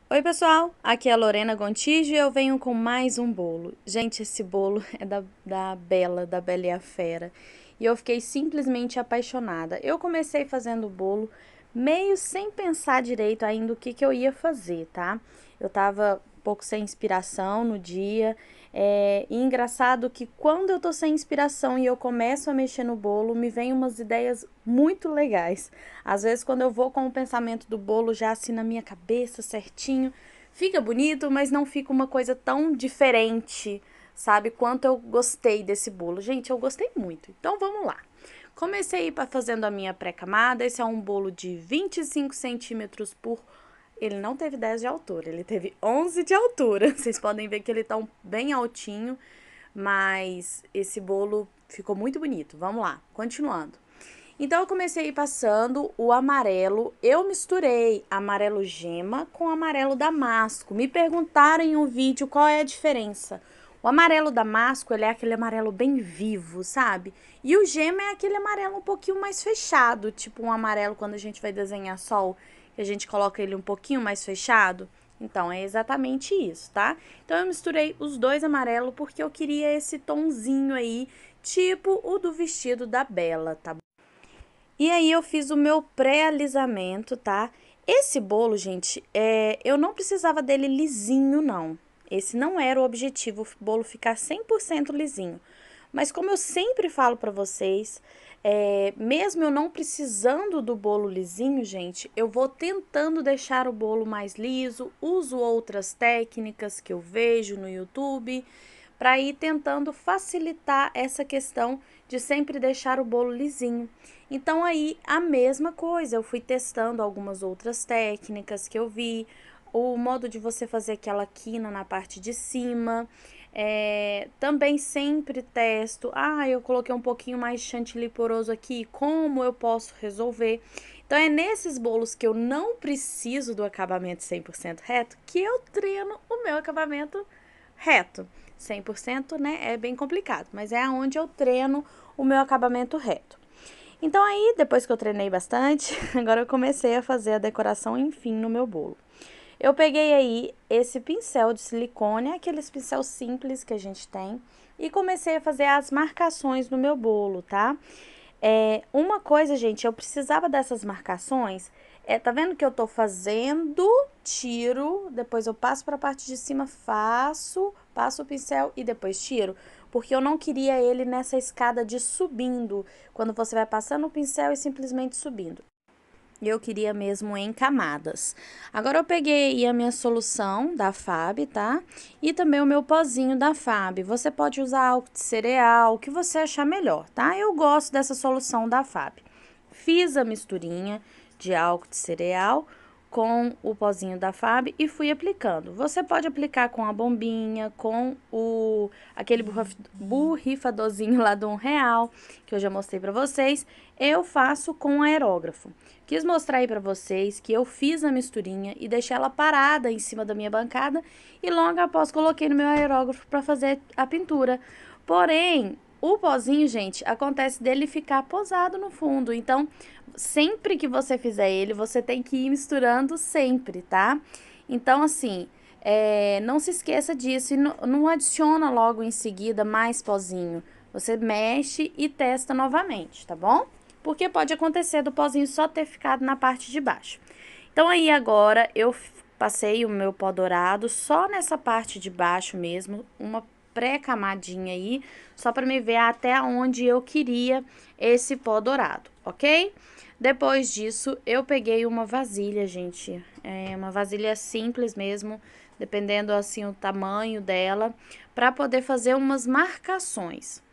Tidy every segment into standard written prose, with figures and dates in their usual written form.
Oi, pessoal! Aqui é a Lorena Gontijo e eu venho com mais um bolo. Gente, esse bolo é da Bela e a Fera. E eu fiquei simplesmente apaixonada. Eu comecei fazendo o bolo meio sem pensar direito ainda o que eu ia fazer, tá? Eu tava um pouco sem inspiração no dia. E engraçado que quando eu tô sem inspiração e eu começo a mexer no bolo, me vem umas ideias muito legais. Às vezes, quando eu vou com o pensamento do bolo já assim na minha cabeça certinho, fica bonito, mas não fica uma coisa tão diferente, sabe? Quanto eu gostei desse bolo. Gente, eu gostei muito. Então, vamos lá. Comecei fazendo a minha pré-camada. Esse é um bolo de 25 centímetros por... Ele não teve 10 de altura, ele teve 11 de altura. Vocês podem ver que ele tá bem altinho, mas esse bolo ficou muito bonito. Vamos lá, continuando. Então, eu comecei passando o amarelo. Eu misturei amarelo gema com amarelo damasco. Me perguntaram em um vídeo qual é a diferença. O amarelo damasco, ele é aquele amarelo bem vivo, sabe? E o gema é aquele amarelo um pouquinho mais fechado, tipo um amarelo quando a gente vai desenhar sol, que a gente coloca ele um pouquinho mais fechado. Então, é exatamente isso, tá? Então, eu misturei os dois amarelos porque eu queria esse tonzinho aí, tipo o do vestido da Bela, tá? E aí eu fiz o meu pré-alisamento, tá? Esse bolo, gente, eu não precisava dele lisinho, não. Esse não era o objetivo, o bolo ficar 100% lisinho. Mas como eu sempre falo pra vocês, mesmo eu não precisando do bolo lisinho, gente, eu vou tentando deixar o bolo mais liso, uso outras técnicas que eu vejo no YouTube, para ir tentando facilitar essa questão de sempre deixar o bolo lisinho. Então aí a mesma coisa, eu fui testando algumas outras técnicas que eu vi, o modo de você fazer aquela quina na parte de cima. Também sempre testo, eu coloquei um pouquinho mais de chantilly poroso aqui, como eu posso resolver? Então é nesses bolos que eu não preciso do acabamento 100% reto que eu treino o meu acabamento reto. 100%, né, é bem complicado, mas é aonde eu treino o meu acabamento reto. Então aí, depois que eu treinei bastante, agora eu comecei a fazer a decoração, enfim, no meu bolo. Eu peguei aí esse pincel de silicone, aqueles pincel simples que a gente tem, e comecei a fazer as marcações no meu bolo, tá? Uma coisa, gente, eu precisava dessas marcações. Tá vendo que eu tô fazendo, tiro, depois eu passo pra parte de cima, passo o pincel e depois tiro. Porque eu não queria ele nessa escada de subindo, quando você vai passando o pincel e simplesmente subindo. Eu queria mesmo em camadas. Agora eu peguei a minha solução da FAB, tá? E também o meu pozinho da FAB. Você pode usar álcool de cereal, o que você achar melhor, tá? Eu gosto dessa solução da FAB. Fiz a misturinha de álcool de cereal com o pozinho da FAB e fui aplicando. Você pode aplicar com a bombinha, com aquele borrifadorzinho lá do R$1, que eu já mostrei pra vocês. Eu faço com aerógrafo. Quis mostrar aí pra vocês que eu fiz a misturinha e deixei ela parada em cima da minha bancada e logo após coloquei no meu aerógrafo pra fazer a pintura. Porém, o pozinho, gente, acontece dele ficar posado no fundo, então sempre que você fizer ele, você tem que ir misturando sempre, tá? Então, assim, não se esqueça disso e não adiciona logo em seguida mais pozinho. Você mexe e testa novamente, tá bom? Porque pode acontecer do pozinho só ter ficado na parte de baixo. Então, aí agora eu passei o meu pó dourado só nessa parte de baixo mesmo, uma pré-camadinha aí, só para me ver até onde eu queria esse pó dourado, ok? Depois disso, eu peguei uma vasilha, gente, uma vasilha simples mesmo, dependendo assim o tamanho dela, para poder fazer umas marcações.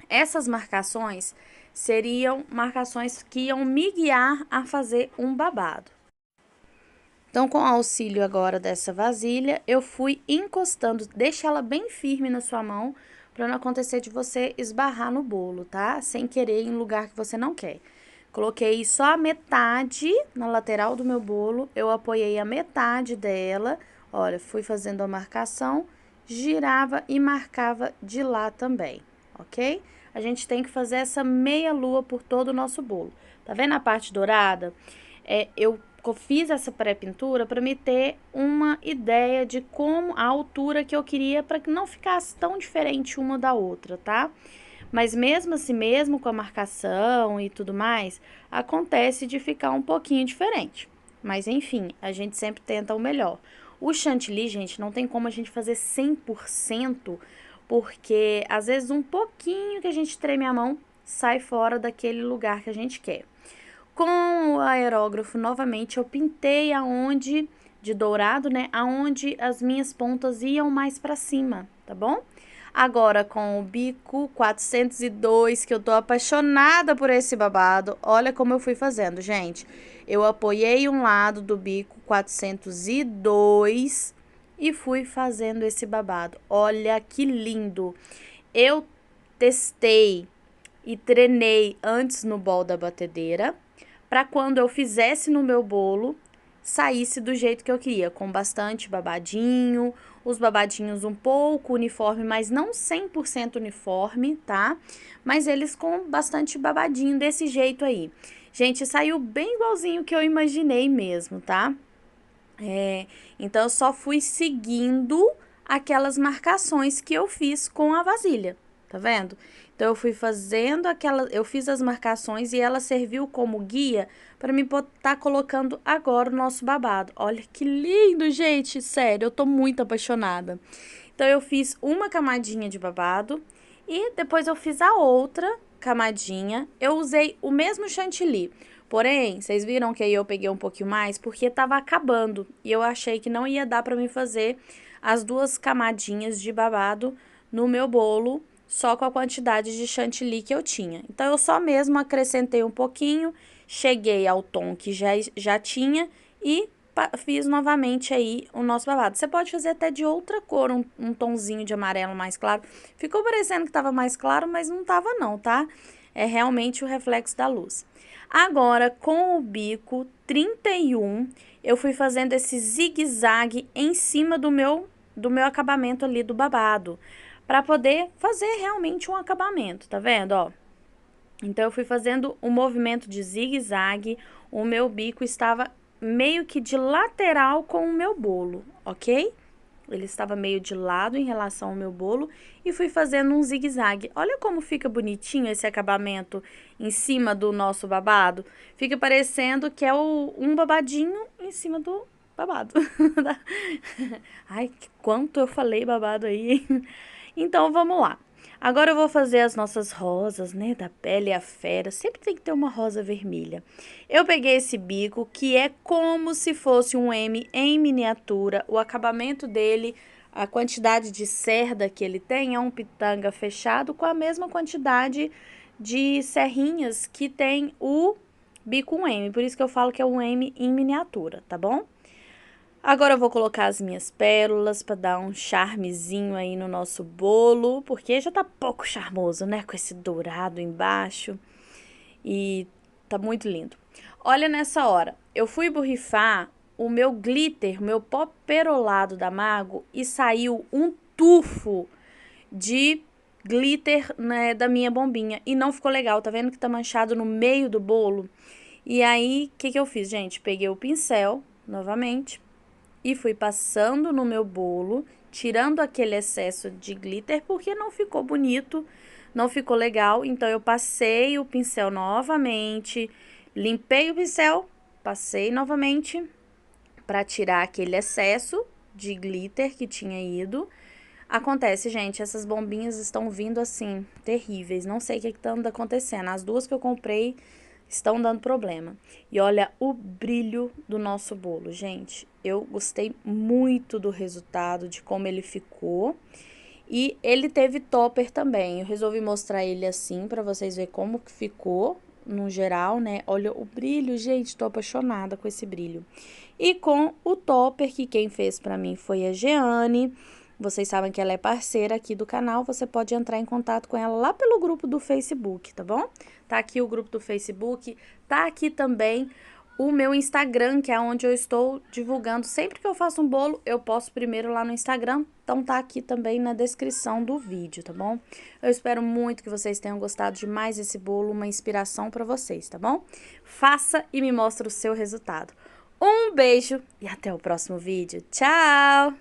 Essas marcações seriam marcações que iam me guiar a fazer um babado. Então, com o auxílio agora dessa vasilha, eu fui encostando, deixa ela bem firme na sua mão, para não acontecer de você esbarrar no bolo, tá? Sem querer em lugar que você não quer. Coloquei só a metade na lateral do meu bolo, eu apoiei a metade dela, olha, fui fazendo a marcação, girava e marcava de lá também, ok? A gente tem que fazer essa meia lua por todo o nosso bolo. Tá vendo a parte dourada? Eu fiz essa pré-pintura para me ter uma ideia de como a altura que eu queria para que não ficasse tão diferente uma da outra, tá? Mas mesmo assim, mesmo com a marcação e tudo mais, acontece de ficar um pouquinho diferente. Mas enfim, a gente sempre tenta o melhor. O chantilly, gente, não tem como a gente fazer 100%, porque às vezes um pouquinho que a gente treme a mão sai fora daquele lugar que a gente quer. Com o aerógrafo, novamente, eu pintei aonde, de dourado, né, aonde as minhas pontas iam mais pra cima, tá bom? Agora, com o bico 402, que eu tô apaixonada por esse babado, olha como eu fui fazendo, gente. Eu apoiei um lado do bico 402 e fui fazendo esse babado. Olha que lindo! Eu testei e treinei antes no bol da batedeira, para quando eu fizesse no meu bolo, saísse do jeito que eu queria, com bastante babadinho, os babadinhos um pouco uniforme, mas não 100% uniforme, tá? Mas eles com bastante babadinho desse jeito aí. Gente, saiu bem igualzinho que eu imaginei mesmo, tá? Então, eu só fui seguindo aquelas marcações que eu fiz com a vasilha, tá vendo? Então, eu fui fazendo eu fiz as marcações e ela serviu como guia para me estar colocando agora o nosso babado. Olha que lindo, gente, sério, eu tô muito apaixonada. Então, eu fiz uma camadinha de babado e depois eu fiz a outra camadinha. Eu usei o mesmo chantilly. Porém, vocês viram que aí eu peguei um pouquinho mais porque tava acabando e eu achei que não ia dar pra mim fazer as duas camadinhas de babado no meu bolo só com a quantidade de chantilly que eu tinha. Então, eu só mesmo acrescentei um pouquinho, cheguei ao tom que já tinha e fiz novamente aí o nosso babado. Você pode fazer até de outra cor, um tonzinho de amarelo mais claro. Ficou parecendo que tava mais claro, mas não tava não, tá? É realmente o reflexo da luz. Agora, com o bico 31, eu fui fazendo esse zigue-zague em cima do meu acabamento ali do babado, para poder fazer realmente um acabamento, tá vendo, ó? Então, eu fui fazendo um movimento de zigue-zague, o meu bico estava meio que de lateral com o meu bolo, ok? Ele estava meio de lado em relação ao meu bolo e fui fazendo um zigue-zague. Olha como fica bonitinho esse acabamento em cima do nosso babado. Fica parecendo que é um babadinho em cima do babado. Ai, quanto eu falei babado aí. Então, vamos lá. Agora eu vou fazer as nossas rosas, né, da Bela e a Fera. Sempre tem que ter uma rosa vermelha. Eu peguei esse bico, que é como se fosse um M em miniatura. O acabamento dele, a quantidade de cerda que ele tem, é um pitanga fechado com a mesma quantidade de serrinhas que tem o bico 1M. Por isso que eu falo que é um M em miniatura, tá bom? Agora eu vou colocar as minhas pérolas para dar um charmezinho aí no nosso bolo, porque já tá pouco charmoso, né? Com esse dourado embaixo e tá muito lindo. Olha nessa hora, eu fui borrifar o meu glitter, o meu pó perolado da Mago e saiu um tufo de glitter, né, da minha bombinha e não ficou legal, tá vendo que tá manchado no meio do bolo? E aí, o que que eu fiz, gente? Peguei o pincel, novamente, e fui passando no meu bolo, tirando aquele excesso de glitter, porque não ficou bonito, não ficou legal. Então, eu passei o pincel novamente, limpei o pincel, passei novamente para tirar aquele excesso de glitter que tinha ido. Acontece, gente, essas bombinhas estão vindo assim, terríveis. Não sei o que está acontecendo. As duas que eu comprei estão dando problema. E olha o brilho do nosso bolo, gente. Eu gostei muito do resultado, de como ele ficou. E ele teve topper também. Eu resolvi mostrar ele assim para vocês verem como que ficou no geral, né? Olha o brilho, gente, tô apaixonada com esse brilho. E com o topper, que quem fez para mim foi a Jeane. Vocês sabem que ela é parceira aqui do canal, você pode entrar em contato com ela lá pelo grupo do Facebook, tá bom? Tá aqui o grupo do Facebook, tá aqui também o meu Instagram, que é onde eu estou divulgando. Sempre que eu faço um bolo, eu posto primeiro lá no Instagram, então tá aqui também na descrição do vídeo, tá bom? Eu espero muito que vocês tenham gostado de mais esse bolo, uma inspiração para vocês, tá bom? Faça e me mostre o seu resultado. Um beijo e até o próximo vídeo. Tchau!